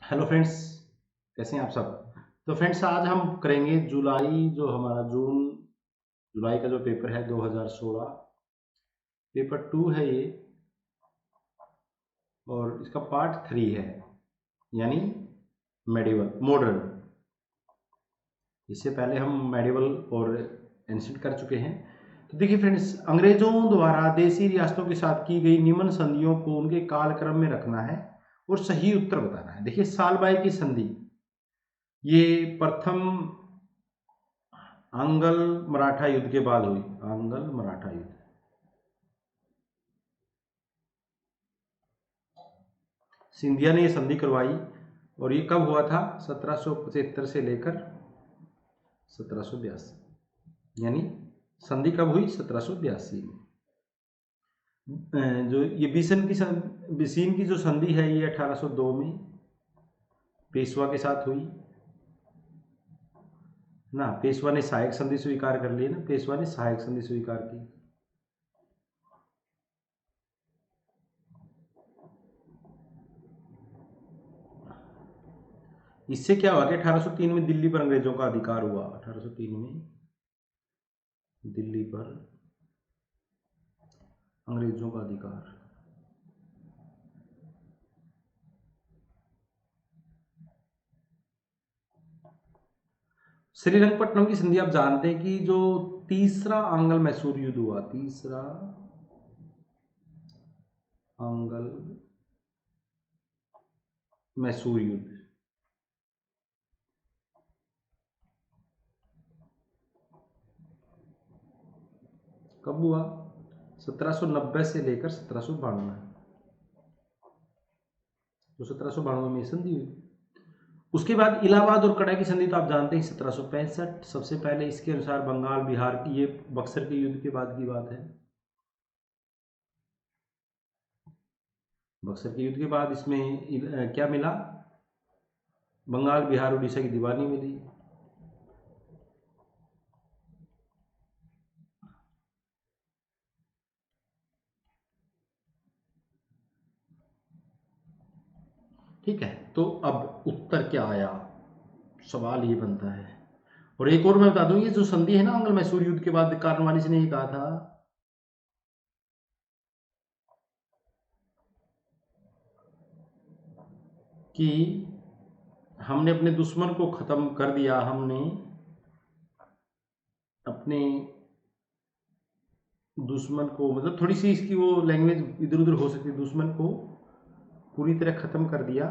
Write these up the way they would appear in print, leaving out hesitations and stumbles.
Hello friends, कैसे हैं आप सब। तो फ्रेंड्स, आज हम करेंगे जुलाई, जो हमारा जुलाई का जो पेपर है 2016, पेपर 2 है ये। और इसका पार्ट 3 है, यानी मेडिवल मॉडर्न। इससे पहले हम मेडिवल और एंशिएंट कर चुके हैं। तो देखिए फ्रेंड्स, अंग्रेजों द्वारा देसी रियासतों के साथ की गई निम्न संधियों को उनके कालक्रम में रखना है और सही उत्तर बताना है। देखिए, सालबाई की संधि ये प्रथम आंग्ल मराठा युद्ध के बाद हुई। आंग्ल मराठा युद्ध, सिंधिया ने ये संधि करवाई। और ये कब हुआ था? 1775 से लेकर 1782, यानी संधि कब हुई? 1782 में। जो ये बिसिन की जो संधि है ये 1802 में पेशवा के साथ हुई ना। पेशवा ने सहायक संधि स्वीकार कर ली ना, पेशवा ने सहायक संधि स्वीकार की। इससे क्या हुआ कि 1803 में दिल्ली पर अंग्रेजों का अधिकार हुआ। 1803 में दिल्ली पर अंग्रेजों का अधिकार। श्रीरंगपट्टनम की संधि आप जानते हैं कि जो तीसरा आंग्ल मैसूर युद्ध हुआ, तीसरा आंग्ल मैसूर युद्ध कब हुआ? 1790 से लेकर 1792। तो 1792 में संधि हुई। उसके बाद इलाहाबाद और कड़ा की संधि तो आप जानते हैं 1765। सबसे पहले इसके अनुसार बंगाल बिहार की, ये बक्सर के युद्ध के बाद की बात है। बक्सर के युद्ध के बाद इसमें क्या मिला? बंगाल बिहार उड़ीसा की दीवानी मिली। ठीक है, तो अब उत्तर क्या आया, सवाल ये बनता है। और एक और मैं बता दूं, ये जो संधि है ना आंग्ल मैसूर युद्ध के बाद, कार्नवालिस ने ये कहा था कि हमने अपने दुश्मन को खत्म कर दिया। हमने अपने दुश्मन को, मतलब थोड़ी सी इसकी वो लैंग्वेज इधर उधर हो सकती है, दुश्मन को पूरी तरह खत्म कर दिया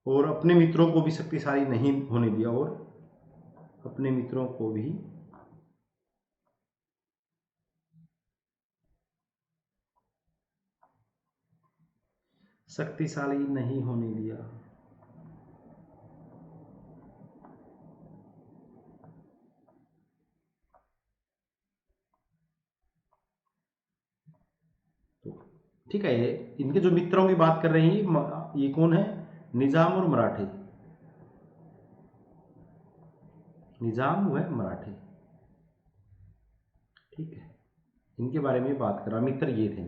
और अपने मित्रों को भी शक्तिशाली नहीं होने दिया, और अपने मित्रों को भी शक्तिशाली नहीं होने दिया। तो ठीक है, ये इनके जो मित्रों की बात कर रहे हैं, ये कौन है? निजाम और मराठे। निजाम हुए मराठे, ठीक है। इनके बारे में बात कर रहा, मित्र ये थे।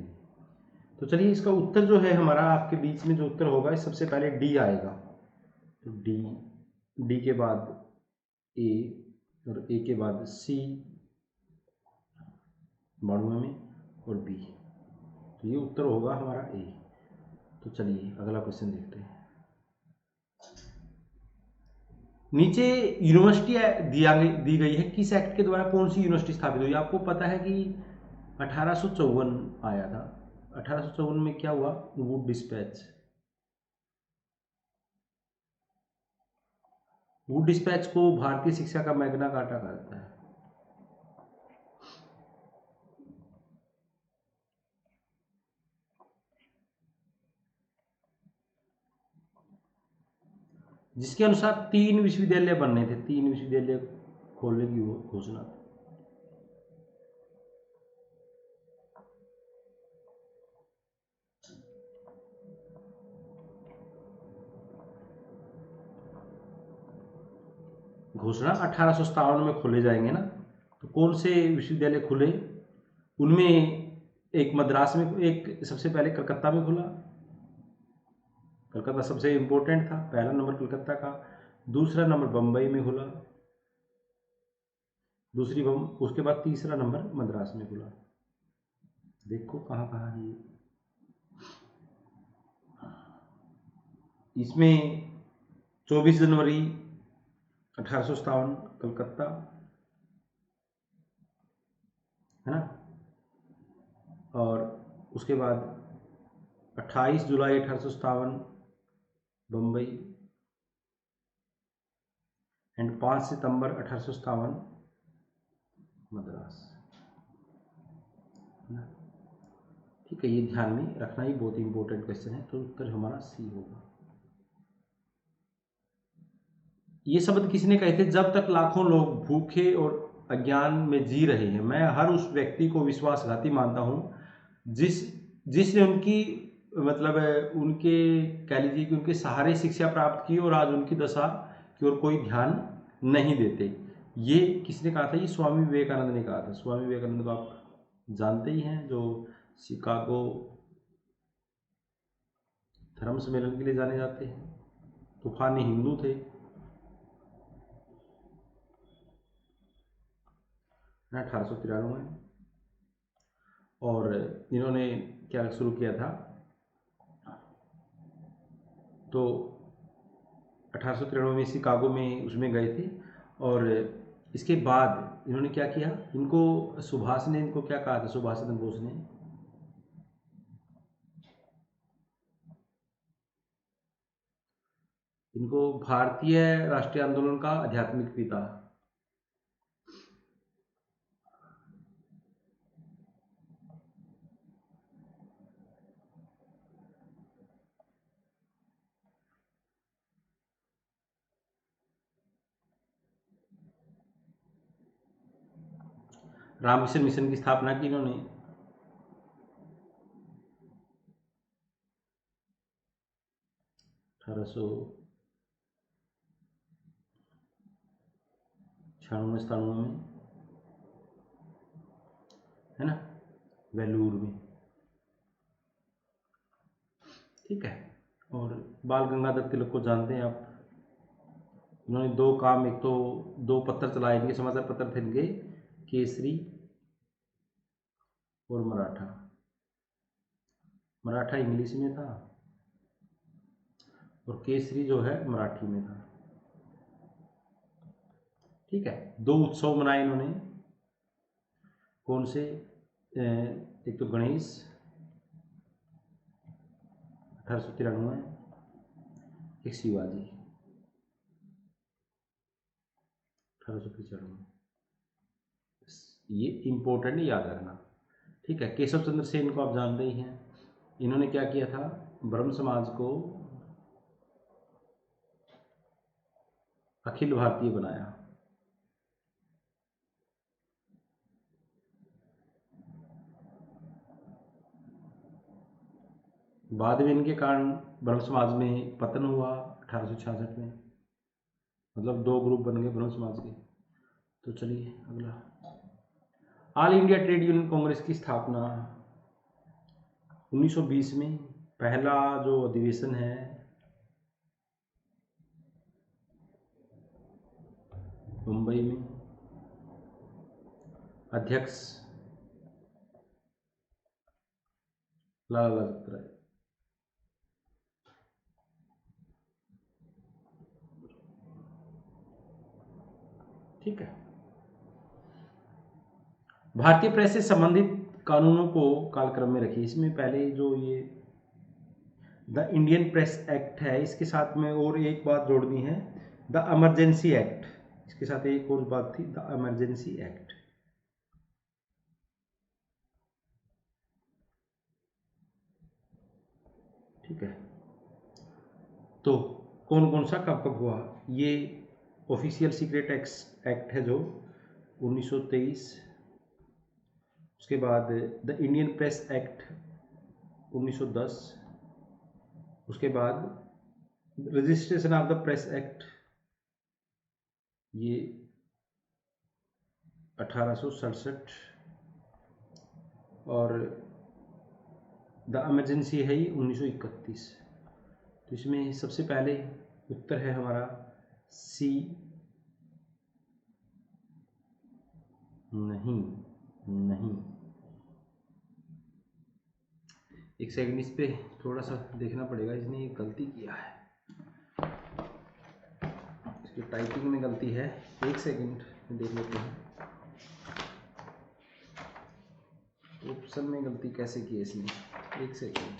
तो चलिए, इसका उत्तर जो है हमारा, आपके बीच में जो उत्तर होगा, सबसे पहले डी आएगा। तो डी, डी के बाद ए, और ए के बाद सी 92 में, और बी। तो ये उत्तर होगा हमारा ए। तो चलिए अगला क्वेश्चन देखते हैं। नीचे यूनिवर्सिटी दी गई है, किस एक्ट के द्वारा कौन सी यूनिवर्सिटी स्थापित हुई? आपको पता है कि 1854 आया था। 1854 में क्या हुआ? Wood dispatch. वुड डिस्पैच को भारतीय शिक्षा का मैग्ना कार्टा कहा जाता है। जिसके अनुसार 3 विश्वविद्यालय बनने थे, 3 विश्वविद्यालय खोलने की वो घोषणा थी। घोषणा 1857 में खोले जाएंगे ना। तो कौन से विश्वविद्यालय खुले? उनमें एक मद्रास में, एक सबसे पहले कलकत्ता में खुला। कलकत्ता सबसे इम्पोर्टेंट था, पहला नंबर कलकत्ता का। दूसरा नंबर बम्बई में खुला, उसके बाद तीसरा नंबर मद्रास में खुला। देखो कहाँ कहाँ है ये। इसमें 24 जनवरी 1857 कलकत्ता, है ना। और उसके बाद 28 जुलाई 1857 बम्बई, एंड 5 सितंबर 1857 मद्रास, है ना। ठीक है, ये ध्यान में रखना, ही बहुत इंपॉर्टेंट क्वेश्चन है, तो उत्तर हमारा सी होगा। ये शब्द किसने कहे थे? जब तक लाखों लोग भूखे और अज्ञान में जी रहे हैं, मैं हर उस व्यक्ति को विश्वासघाती मानता हूं जिसने उनकी मतलब उनके कह लीजिए कि उनके सहारे शिक्षा प्राप्त की और आज उनकी दशा की ओर कोई ध्यान नहीं देते। ये किसने कहा था? ये स्वामी विवेकानंद ने कहा था। स्वामी विवेकानंद को आप जानते ही हैं, जो शिकागो धर्म सम्मेलन के लिए जाने जाते हैं, तूफानी हिंदू थे, 1893 में। और इन्होंने क्या शुरू किया था? तो 1893 में शिकागो में उसमें गए थे। और इसके बाद इन्होंने क्या किया? इनको सुभाष ने इनको क्या कहा था? सुभाष चंद्र बोस ने इनको भारतीय राष्ट्रीय आंदोलन का आध्यात्मिक पिता, रामकृष्ण मिशन की स्थापना की इन्होंने। 1896-97 में, है ना, वेलूर में। ठीक है। और बाल गंगाधर तिलक को जानते हैं आप। इन्होंने दो काम, एक तो दो पत्र चलाए, इनके समाचार पत्र थे इनके, केसरी और मराठा। मराठा इंग्लिश में था और केसरी जो है मराठी में था। ठीक है। दो उत्सव मनाए इन्होंने, कौन से? एक तो गणेश 1893, एक शिवाजी 1895। ये इंपॉर्टेंट याद रखना। ठीक है। केशव चंद्र सेन को आप जानते ही हैं। इन्होंने क्या किया था? ब्रह्म समाज को अखिल भारतीय बनाया। बाद में इनके कारण ब्रह्म समाज में पतन हुआ 1866 में, मतलब दो ग्रुप बन गए ब्रह्म समाज के। तो चलिए अगला, all India trade union Congress की स्थापना 1920 में। पहला जो अधिवेशन है मुंबई में, अध्यक्ष लाला लाजपत राय। ठीक है। भारतीय प्रेस से संबंधित कानूनों को कालक्रम में रखिए। इसमें पहले जो ये द इंडियन प्रेस एक्ट है, इसके साथ में और एक बात जोड़नी है, द इमरजेंसी एक्ट। इसके साथ एक और बात थी, द इमरजेंसी एक्ट। ठीक है। तो कौन कौन सा कब कब हुआ? ये ऑफिशियल सीक्रेट एक्ट है जो 1923। उसके बाद द इंडियन प्रेस एक्ट 1910। उसके बाद registration of the press act, ये 1867। और द इमरजेंसी है ये 1931। तो इसमें सबसे पहले उत्तर है हमारा सी। नहीं, नहीं, एक सेकंड, इस पे थोड़ा सा देखना पड़ेगा, इसने एक गलती किया है, इसकी टाइपिंग में गलती है। एक सेकंड देख लेते हैं ऑप्शन में गलती कैसे की है इसने। एक सेकंड।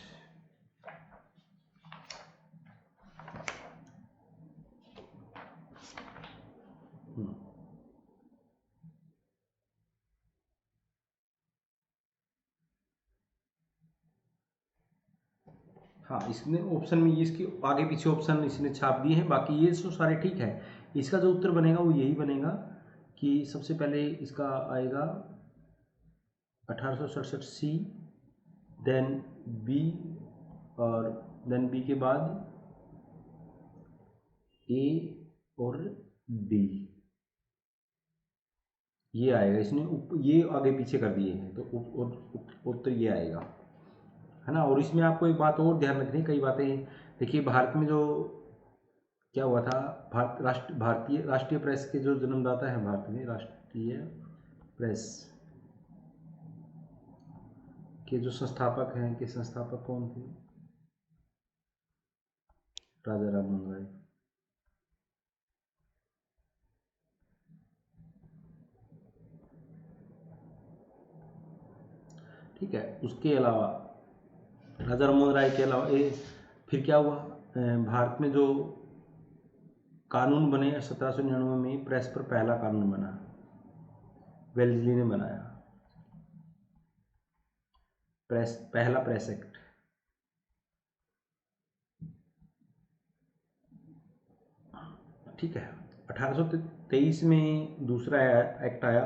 हाँ, इसने ऑप्शन में इसकी आगे पीछे ऑप्शन इसने छाप दिए हैं, बाकी ये तो सारे ठीक है। इसका जो उत्तर बनेगा वो यही बनेगा कि सबसे पहले इसका आएगा 1867 सी, देन बी, और देन बी के बाद ए और डी, ये आएगा। इसने ये आगे पीछे कर दिए हैं तो उत्तर ये आएगा, है ना। और इसमें आपको एक बात और ध्यान रखनी, कई बातें देखिए, भारत में जो क्या हुआ था, भारतीय राष्ट्रीय प्रेस के जो जन्मदाता हैं भारत में, राष्ट्रीय प्रेस के जो संस्थापक हैं, के संस्थापक कौन थे? राजा राम मोहन राय। ठीक है, उसके अलावा राजा राम मोहन राय के अलावा फिर क्या हुआ, भारत में जो कानून बने 1799 में, प्रेस पर पहला कानून बना, वेल्लेस्ली ने बनाया, पहला प्रेस एक्ट। ठीक है, 1823 में दूसरा एक्ट आया,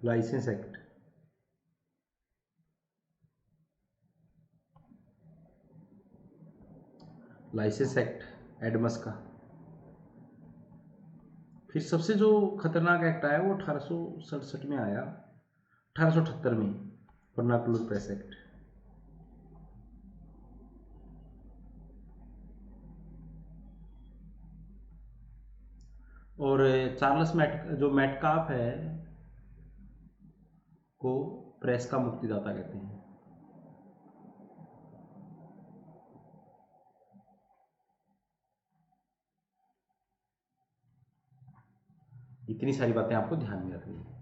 licence act. Licence act Adams का। फिर सबसे जो खतरनाक एक्ट आया वो 1867 में आया, 1878 में, वर्नाकुलर प्रेस एक्ट। और चार्ल्स मैटकाफ है को प्रेस का मुक्तिदाता कहते हैं। इतनी सारी बातें आपको ध्यान में रखनी है।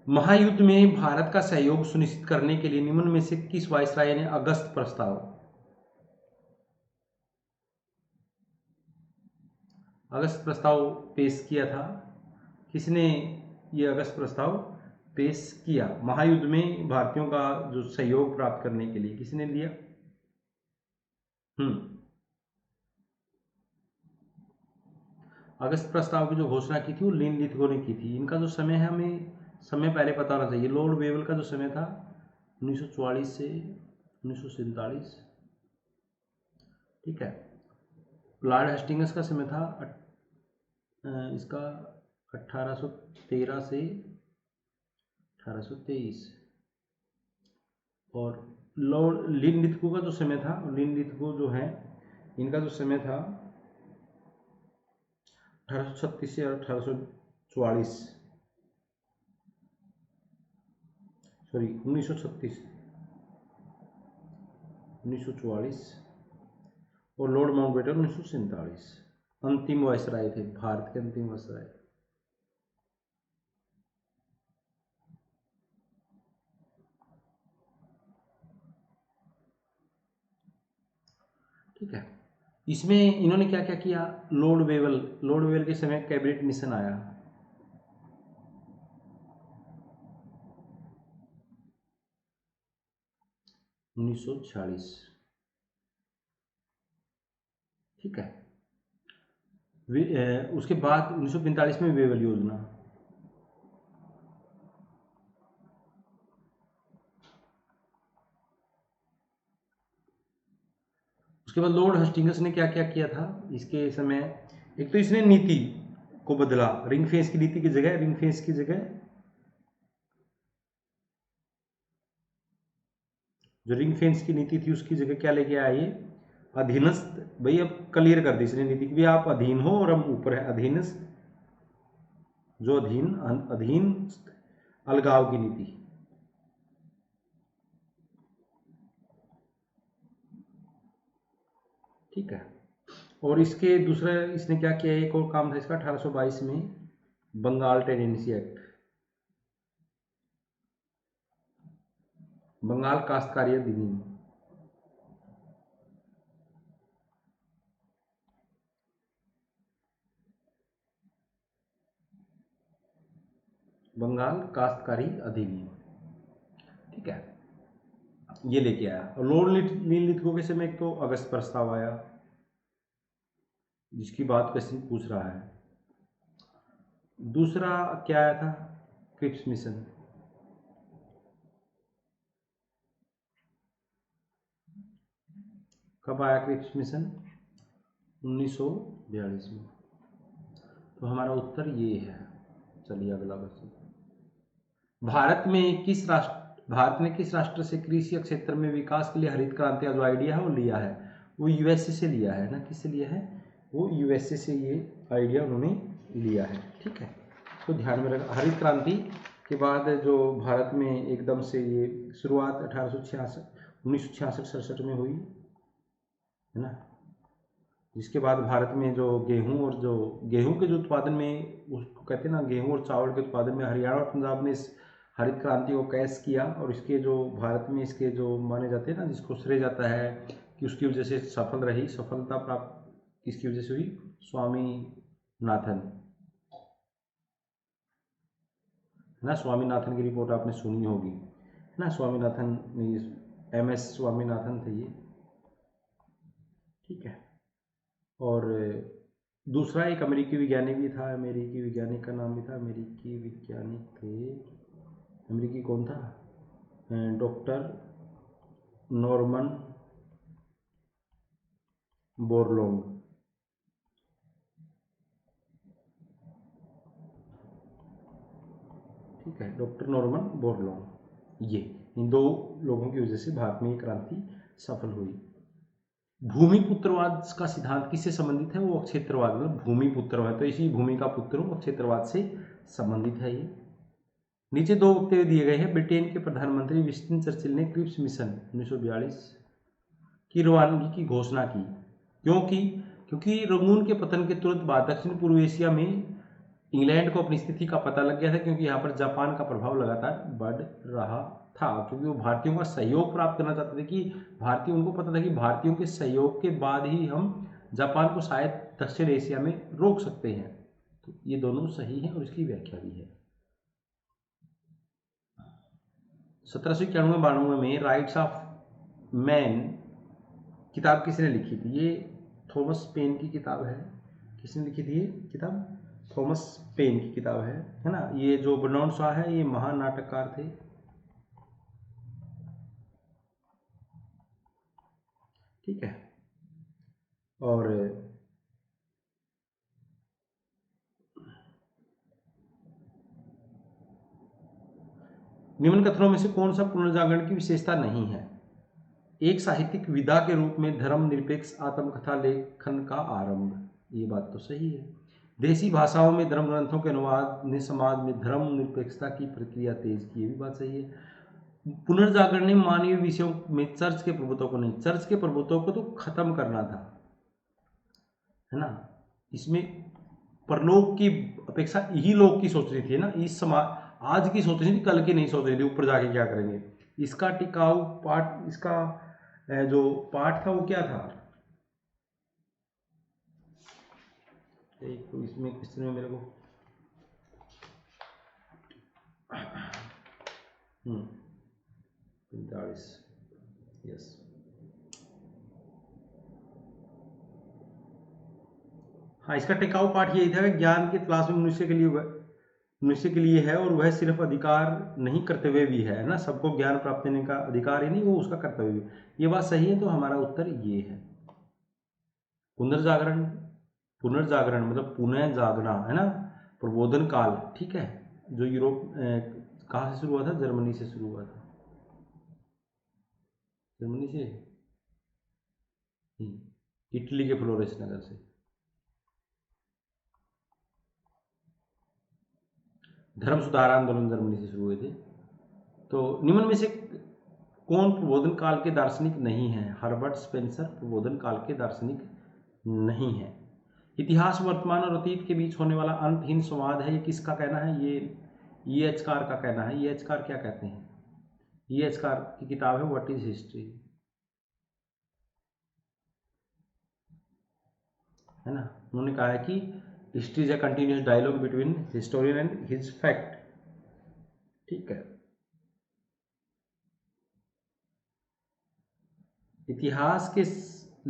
महायुद्ध में भारत का सहयोग सुनिश्चित करने के लिए निम्न में से किस वायसराय ने अगस्त प्रस्ताव पेश किया था? किसने ये अगस्त प्रस्ताव पेश किया? महायुद्ध में भारतीयों का जो सहयोग प्राप्त करने के लिए किसने लिया? अगस्त प्रस्ताव की जो घोषणा की थी वो लिनलिथगो ने की थी। इनका जो समय है, हमें समय पहले पता होना चाहिए। लॉर्ड वेवल का जो समय था 1944 से 1947। ठीक है, लॉर्ड हेस्टिंग्स का समय था इसका 1813 से 1823। और लॉर्ड लिनलिथगो का जो समय था, लिनलिथगो जो है, इनका जो समय था 1836 से 1844, सॉरी 1936 1944, और लॉर्ड माउंटबेटन 1947। अंतिम वायसराय थे, भारत के अंतिम वायसराय। ठीक है, इसमें इन्होंने क्या क्या किया? लॉर्ड वेवल के समय कैबिनेट मिशन आया। (1946). ठीक है, उसके बाद 1945 में वेवल योजना। उसके बाद लॉर्ड हेस्टिंग्स ने क्या क्या किया था इसके समय? एक तो इसने नीति को बदला, रिंग फेंस की नीति की जगह, रिंग फेंस की जगह जो रिंग फेंस की नीति थी उसकी जगह क्या लेके आया ये अधीनस्थ। भाई अब क्लियर कर दी इसने नीति कि भी आप अधीन हो और हम ऊपर है, अधीनस्थ, जो अधीन अलगाव की नीति। ठीक है। और इसके दूसरा इसने क्या किया, एक और काम था इसका 1822 में बंगाल टेनेंसी एक्ट, बंगाल काश्तकारी अधिनियम। बंगाल काश्तकारी अधिनियम, ठीक है, ये लेके आया। और लॉर्ड नील के समय एक तो अगस्त प्रस्ताव आया, जिसकी बात क्वेश्चन पूछ रहा है। दूसरा क्या आया था, क्रिप्स मिशन। कब आया क्रिप्स मिशन, 1942 में। तो हमारा उत्तर ये है। चलिए अगला क्वेश्चन। भारत ने किस राष्ट्र से कृषि क्षेत्र में विकास के लिए हरित क्रांति का जो आइडिया है वो लिया है, वो यूएसए से लिया है ना, किससे लिया है, वो यूएसए से ये आइडिया उन्होंने लिया है। ठीक है, तो ध्यान में रखना। हरित क्रांति के बाद जो भारत में एकदम से ये शुरुआत 1966 में हुई है ना, जिसके बाद भारत में जो गेहूं के जो उत्पादन में, उसको कहते हैं ना, गेहूं और चावल के उत्पादन में हरियाणा और पंजाब ने इस हरित क्रांति को कैच किया। और इसके जो भारत में इसके जो माने जाते हैं ना, जिसको श्रेय जाता है कि उसकी वजह से सफलता प्राप्त किसकी वजह से हुई, स्वामीनाथन, है ना। स्वामीनाथन की रिपोर्ट आपने सुनी होगी, है ना। स्वामीनाथन, MS स्वामीनाथन थे ये। ठीक है। और दूसरा एक अमेरिकी वैज्ञानिक भी था, अमेरिकी वैज्ञानिक का नाम भी था, अमेरिकी वैज्ञानिक थे, अमेरिकी कौन था, डॉक्टर नॉर्मन बोरलॉग। ठीक है, डॉक्टर नॉर्मन बोरलॉग। ये इन दो लोगों की वजह से भारत में ये क्रांति सफल हुई। भूमिपुत्रवाद का सिद्धांत किससे संबंधित है, वो क्षेत्रवाद, मतलब भूमिपुत्रवाद, तो इसी भूमि का पुत्र हूं, क्षेत्रवाद से संबंधित है ये। नीचे दो वक्तव्य दिए गए हैं। ब्रिटेन के प्रधानमंत्री विंस्टन चर्चिल ने क्रिप्स मिशन 1942 की रवानगी की घोषणा की, क्योंकि रंगून के पतन के तुरंत बाद दक्षिण पूर्व एशिया में इंग्लैंड को अपनी स्थिति का पता लग गया था, क्योंकि यहाँ पर जापान का प्रभाव लगातार बढ़ रहा था, क्योंकि वो भारतीयों का सहयोग प्राप्त करना चाहते थे, कि भारतीय, उनको पता था कि भारतीयों के सहयोग के बाद ही हम जापान को शायद दक्षिण एशिया में रोक सकते हैं। तो ये दोनों सही हैं और इसकी व्याख्या भी है। 1791-92 में राइट्स ऑफ मैन किताब किसने लिखी थी, ये थॉमस पेन की किताब है। किसने लिखी थी ये किताब, थॉमस पेन की किताब है ना। ये जो बर्नार्ड शॉ है ये महान नाटककार थे। ठीक है। और निम्न कथनों में से कौन सा पुनर्जागरण की विशेषता नहीं है, एक साहित्यिक विधा के रूप में धर्मनिरपेक्ष आत्मकथा लेखन का आरंभ, ये बात तो सही है। देसी भाषाओं में धर्म ग्रंथों के अनुवाद ने समाज में धर्मनिरपेक्षता की प्रक्रिया तेज की, ये भी बात सही है। पुनर्जागरण ने मानवीय विषयों में चर्च के प्रभुत्व को नहीं, चर्च के प्रभुत्व को तो खत्म करना था, है ना। इसमें परलोक की अपेक्षा यही लोग की सोच रही थी ना, इस समाज आज की सोच रही थी, कल की नहीं सोच रही थी ऊपर जाके क्या करेंगे। इसका टिकाऊ पाठ, इसका जो पाठ था वो क्या था, एक तो इसमें क्वेश्चन में मेरे को 45, यस। हाँ, इसका टिकाऊ पाठ यही था कि ज्ञान की तलाश में मनुष्य के लिए है, और वह सिर्फ अधिकार नहीं कर्तव्य भी है ना। सबको ज्ञान प्राप्त करने का अधिकार ही नहीं, वो उसका कर्तव्य भी। ये बात सही है, तो हमारा उत्तर ये है। पुनर्जागरण मतलब पुनः जागना, है ना, प्रबोधन काल। ठीक है, जो यूरोप कहाँ से शुरू हुआ था, जर्मनी से शुरू हुआ था। जर्मनी से, इटली के फ्लोरेंस नगर से। धर्म सुधार आंदोलन जर्मनी से शुरू हुए थे। तो निम्न में से कौन प्रबोधन काल के दार्शनिक नहीं है? हर्बर्ट स्पेंसर प्रबोधन काल के दार्शनिक नहीं है। इतिहास वर्तमान और अतीत के बीच होने वाला अंतहीन संवाद है, ये किसका कहना है? ये एचकार का कहना है। ये एचकार क्या कहते हैं? ये एचकार की किताब है व्हाट इज हिस्ट्री, है ना। उन्होंने कहा है कि history is a continuous dialogue between historian and his fact. ठीक है। इतिहास के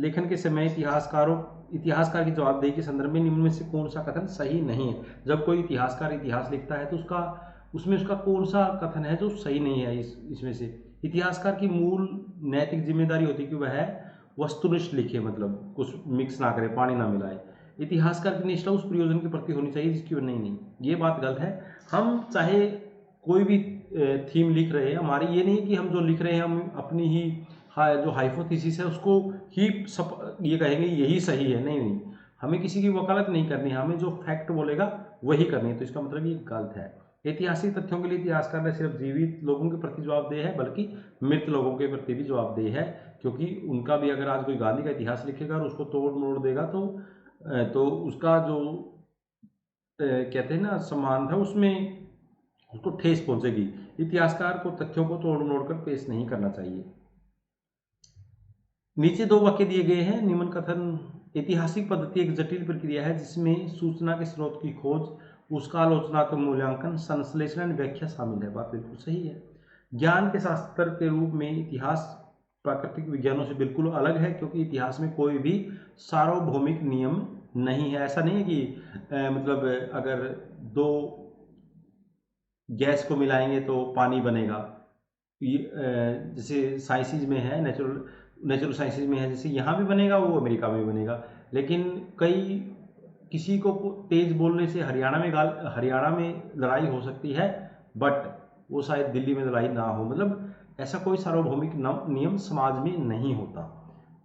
लेखन के समय इतिहासकार की जवाबदेही के संदर्भ में निम्न में से कौन सा कथन सही नहीं है? जब कोई इतिहासकार इतिहास लिखता है तो उसका कौन सा कथन है जो सही नहीं है? इसमें से इतिहासकार की मूल नैतिक जिम्मेदारी होती है कि वह वस्तुनिष्ठ लिखे, मतलब कुछ मिक्स ना करे, पानी ना मिलाए। इतिहासकार की निष्ठा उस प्रयोजन के प्रति होनी चाहिए जिसकी नहीं, ये बात गलत है। हम चाहे कोई भी थीम लिख रहे हैं, हमारी ये नहीं कि हम जो लिख रहे हैं हम अपनी ही जो हाइपोथेसिस है उसको ही ये कहेंगे यही सही है। नहीं, हमें किसी की वकालत नहीं करनी है, हमें जो फैक्ट बोलेगा वही करनी है। तो इसका मतलब ये गलत है। ऐतिहासिक तथ्यों के लिए इतिहासकार न सिर्फ जीवित लोगों के प्रति जवाबदेह है बल्कि मृत लोगों के प्रति भी जवाबदेह है, क्योंकि उनका भी अगर आज कोई गांधी का इतिहास लिखेगा और उसको तोड़ मोड़ देगा तो उसका जो कहते हैं ना सम्मान था उसमें उसको ठेस पहुंचेगी। इतिहासकार को तथ्यों को तोड़ मोड़ कर पेश नहीं करना चाहिए। नीचे 2 वाक्य दिए गए हैं। निम्न कथन, ऐतिहासिक पद्धति एक जटिल प्रक्रिया है जिसमें सूचना के स्रोत की खोज, उसका आलोचनात्मक मूल्यांकन, संश्लेषण और व्याख्या शामिल है। बात बिल्कुल सही है। ज्ञान के शास्त्र के रूप में इतिहास प्राकृतिक विज्ञानों से बिल्कुल अलग है, क्योंकि इतिहास में कोई भी सार्वभौमिक नियम नहीं है। ऐसा नहीं है कि मतलब अगर 2 गैस को मिलाएंगे तो पानी बनेगा। जैसे साइंसिस में है, नेचुरल साइंसिस में है, जैसे यहाँ भी बनेगा वो अमेरिका में भी बनेगा। लेकिन किसी को तेज बोलने से हरियाणा में लड़ाई हो सकती है, बट वो शायद दिल्ली में लड़ाई ना हो। मतलब ऐसा कोई सार्वभौमिक नियम समाज में नहीं होता।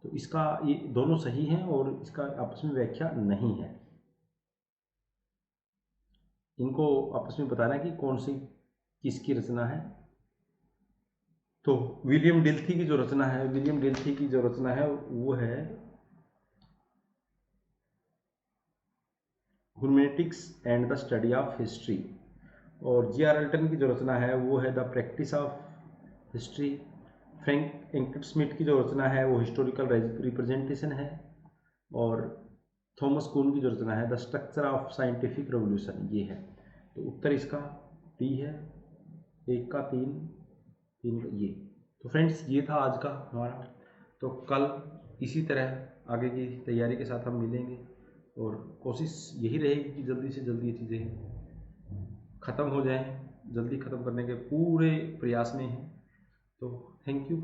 तो इसका ये दोनों सही हैं और इसका आपस में व्याख्या नहीं है। इनको आपस में बताना कि कौन सी किसकी रचना है। तो विलियम डिल्थी की जो रचना है वो है humanities and the study of history, और जी आर अल्टन की जो रचना है वो है the practice of history. Frank anchor Smith की जो रचना है वो हिस्टोरिकल रिप्रेजेंटेशन है, और थॉमस कून की जो रचना है the structure of scientific revolution, ये है। तो उत्तर इसका डी है, 1 का 3 का ये। तो फ्रेंड्स ये था आज का हमारा। तो कल इसी तरह आगे की तैयारी के साथ हम मिलेंगे, और कोशिश यही रहेगी कि जल्दी से जल्दी ये चीज़ें ख़त्म हो जाएं, जल्दी ख़त्म करने के पूरे प्रयास में हैं। तो थैंक यू।